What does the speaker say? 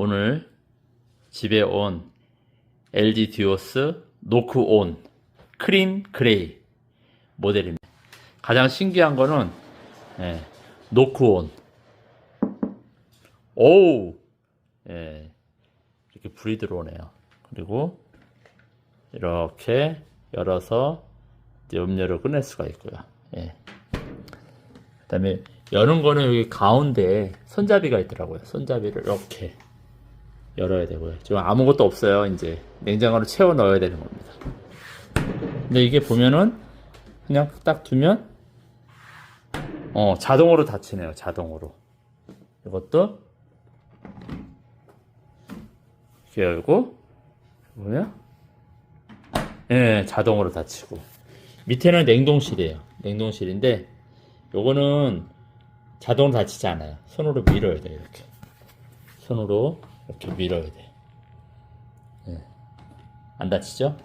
오늘 집에 온 LG 디오스 노크온 크림 그레이 모델입니다. 가장 신기한 거는 노크온. 오우, 이렇게 불이 들어오네요. 그리고 이렇게 열어서 이제 음료를 꺼낼 수가 있고요. 그 다음에 여는 거는 여기 가운데 손잡이가 있더라고요. 손잡이를 이렇게 열어야 되고요. 지금 아무것도 없어요. 이제 냉장고로 채워 넣어야 되는 겁니다. 근데 이게 보면은 그냥 딱 두면 자동으로 닫히네요. 자동으로. 이것도 이렇게 열고 보면 자동으로 닫히고. 밑에는 냉동실이에요. 냉동실인데 요거는 자동으로 닫히지 않아요. 손으로 밀어야 돼요. 이렇게 손으로 이렇게 밀어야 돼. 안 닫히죠?